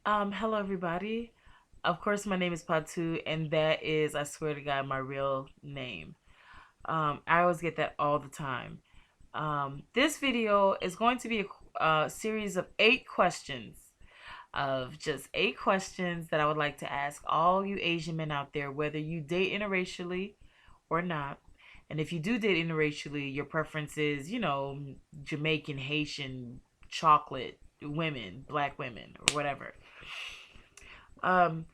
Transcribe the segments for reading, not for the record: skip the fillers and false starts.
Hello everybody. Of course, my name is PATU, and that is, I swear to God, my real name. I always get that all the time. This video is going to be a series of 8 questions, of just 8 questions that I would like to ask all you Asian men out there, whether you date interracially or not. And if you do date interracially, your preference is, Jamaican, Haitian, chocolate women, black women, or whatever. Um,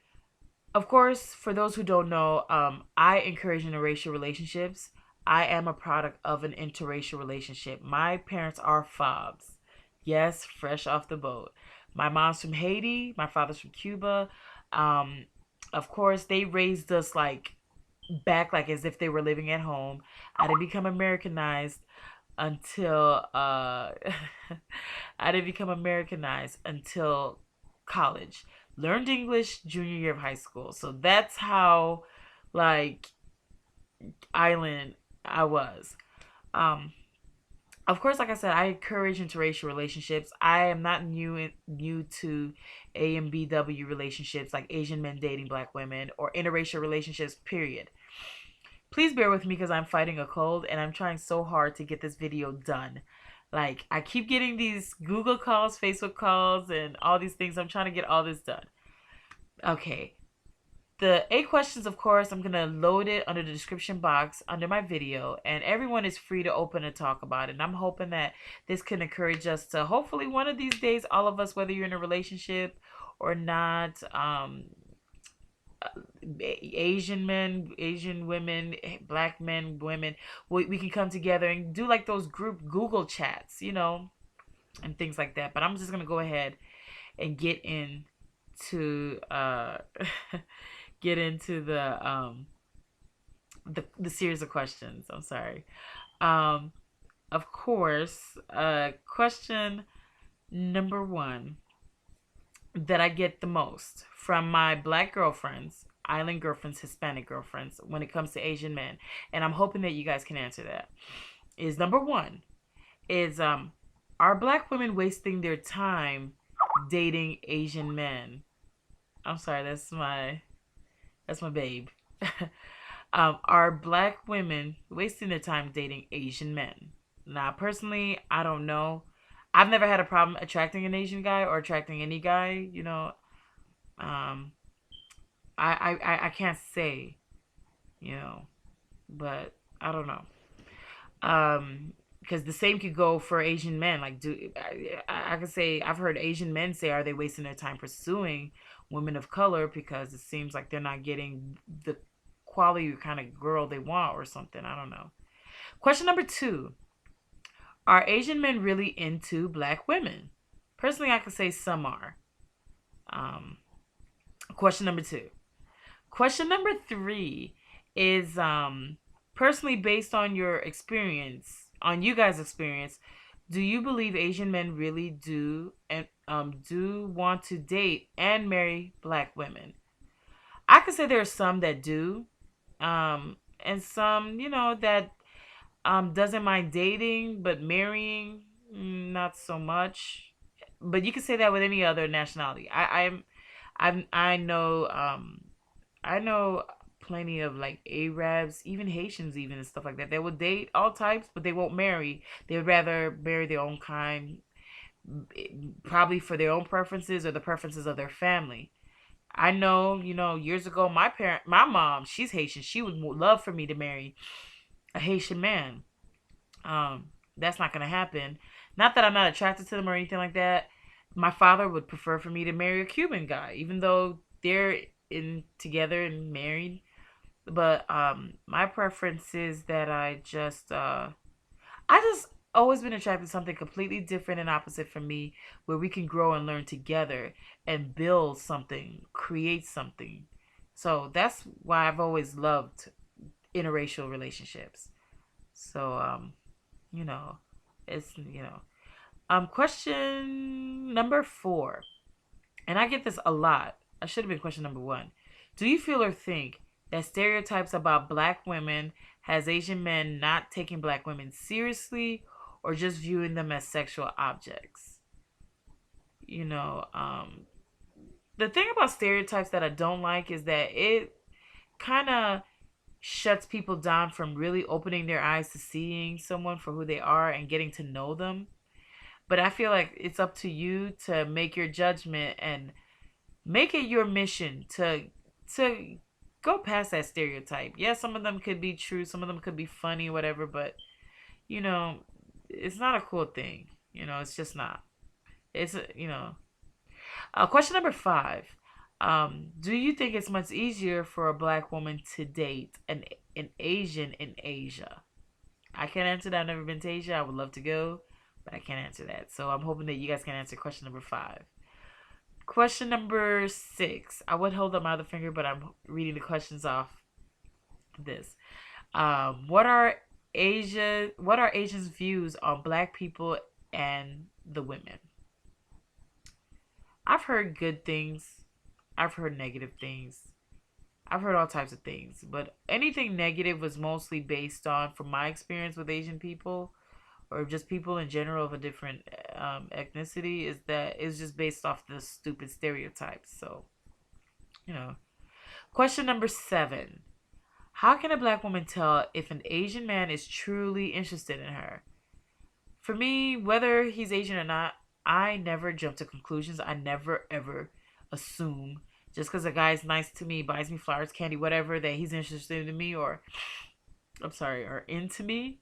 of course, for those who don't know, I encourage interracial relationships. I am a product of an interracial relationship. My parents are fobs. Yes, fresh off the boat. My mom's from Haiti, my father's from Cuba. Um, of course, they raised us back as if they were living at home. I didn't become Americanized until I didn't become Americanized until college. Learned English junior year of high school. So that's how like island I was. Um of course, like I said, I encourage interracial relationships. I am not new to AMBW relationships, like Asian men dating black women, or interracial relationships, period. Please bear with me because I'm fighting a cold and I'm trying so hard to get this video done. Like, I keep getting these Google calls, Facebook calls, and all these things. I'm trying to get all this done. Okay. The 8 questions, of course, I'm going to load it under the description box under my video, and everyone is free to open and talk about it. And I'm hoping that this can encourage us to, hopefully, one of these days, all of us, whether you're in a relationship or not, Asian men, Asian women, black men, women, we can come together and do like those group Google chats, and things like that. But I'm just gonna go ahead and into get into the series of questions. I'm sorry. Um, of course, question number one that I get the most from my black girlfriends, island girlfriends, Hispanic girlfriends when it comes to Asian men, and I'm hoping that you guys can answer that. Is number one is are black women wasting their time dating Asian men? I'm sorry, that's my babe. Are black women wasting their time dating Asian men? Now, personally, I don't know. I've never had a problem attracting an Asian guy or attracting any guy. Um, I can't say, you know, but I don't know. Because the same could go for Asian men. Like, I could say I've heard Asian men say, are they wasting their time pursuing women of color because it seems like they're not getting the quality kind of girl they want or something. I don't know. Question number two: are Asian men really into black women? Personally, I could say some are. Um, question number two. Question number three is personally based on your experience, on you guys' experience, do you believe Asian men really do want to date and marry black women? I could say there are some that do, and some that doesn't mind dating but marrying, not so much. But you could say that with any other nationality. I know plenty of like Arabs, even Haitians, even and stuff like that. They will date all types, but they won't marry. They would rather marry their own kind, probably for their own preferences or the preferences of their family. I know, years ago, my mom, she's Haitian. She would love for me to marry a Haitian man. That's not gonna happen. Not that I'm not attracted to them or anything like that. My father would prefer for me to marry a Cuban guy, even though they're in together and married. But my preference is that I just always been attracted to something completely different and opposite from me, where we can grow and learn together and build something, create something. So that's why I've always loved interracial relationships. So you know, question number four, and I get this a lot. I should have been question number one. Do you feel or think that stereotypes about black women has Asian men not taking black women seriously or just viewing them as sexual objects? You know, um, the thing about stereotypes that I don't like is that it kind of shuts people down from really opening their eyes to seeing someone for who they are and getting to know them. But I feel like it's up to you to make your judgment and make it your mission to go past that stereotype. Yeah, some of them could be true, some of them could be funny, whatever, but you know, it's not a cool thing. It's just not. Question number 5. Do you think it's much easier for a black woman to date an Asian in Asia? I can't answer that. I've never been to Asia. I would love to go, but I can't answer that. So I'm hoping that you guys can answer question number 5. Question number 6. I would hold up my other finger, but I'm reading the questions off this. What are Asians' views on black people and the women? I've heard good things. I've heard negative things. I've heard all types of things, but anything negative was mostly based on, from my experience with Asian people, or just people in general of a different ethnicity, is that it's just based off the stupid stereotypes. So, you know. Question number 7. How can a black woman tell if an Asian man is truly interested in her? For me, whether he's Asian or not, I never jump to conclusions. I never ever assume just because a guy's nice to me, buys me flowers, candy, whatever, that he's interested in me, or or into me.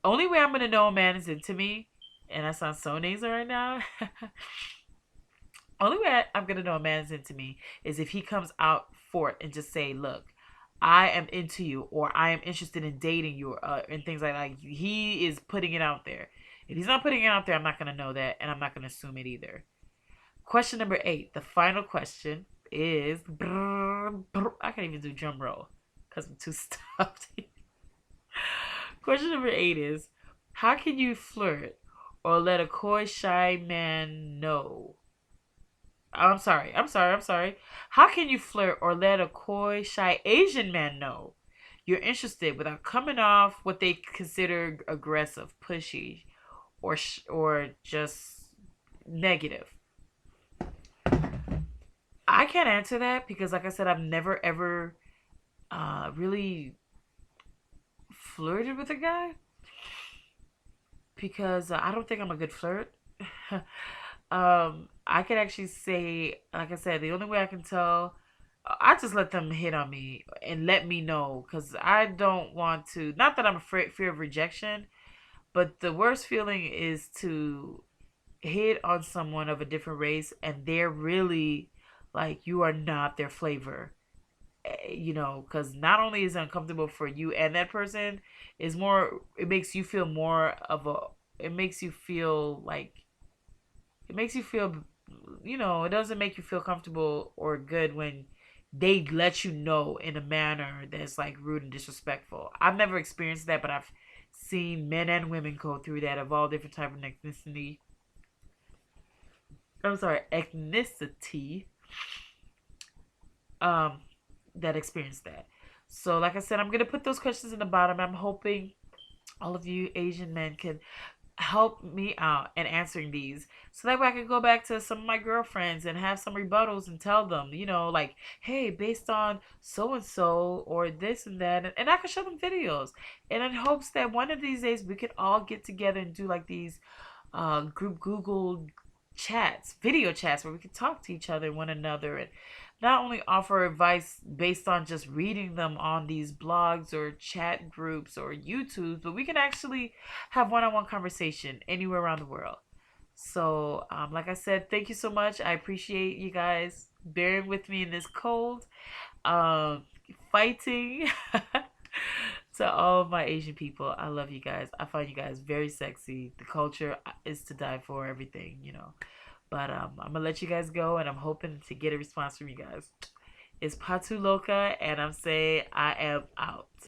Only way I'm gonna know a man is into me, and that sounds so nasal right now. Only way I'm gonna know a man is into me is if he comes out for it and just say, "Look, I am into you," or "I am interested in dating you," and things like that. He is putting it out there. If he's not putting it out there, I'm not gonna know that, and I'm not gonna assume it either. Question number 8, the final question is, I can't even do drum roll because I'm too stuffed. Question number 8 is, how can you flirt or let a coy, shy man know? I'm sorry. How can you flirt or let a coy, shy Asian man know you're interested without coming off what they consider aggressive, pushy, or just negative? I can't answer that because, like I said, I've never ever really flirted with a guy because I don't think I'm a good flirt. I could actually say, like I said, the only way I can tell, I just let them hit on me and let me know, because I don't want to. Not that I'm afraid, fear of rejection, but the worst feeling is to hit on someone of a different race and they're really like, you are not their flavor. Because not only is it uncomfortable for you and that person, is more, it makes you feel more of a, it makes you feel like, it makes you feel, it doesn't make you feel comfortable or good when they let you know in a manner that's like rude and disrespectful. I've never experienced that, but I've seen men and women go through that, of all different type of ethnicity. Ethnicity. Um, that experienced that. So, like I said, I'm gonna put those questions in the bottom. I'm hoping all of you Asian men can help me out in answering these, so that way I can go back to some of my girlfriends and have some rebuttals and tell them, like, hey, based on so and so or this and that, and I can show them videos, and in hopes that one of these days we could all get together and do like these group Google chats, video chats, where we could talk to each other and one another, and not only offer advice based on just reading them on these blogs or chat groups or YouTube, but we can actually have one-on-one conversation anywhere around the world. So, like I said, thank you so much. I appreciate you guys bearing with me in this cold, um, fighting. To all of my Asian people, I love you guys. I find you guys very sexy. The culture is to die for, everything. But I'm gonna let you guys go, and I'm hoping to get a response from you guys. It's PATU LOCA, and I'm saying I am out.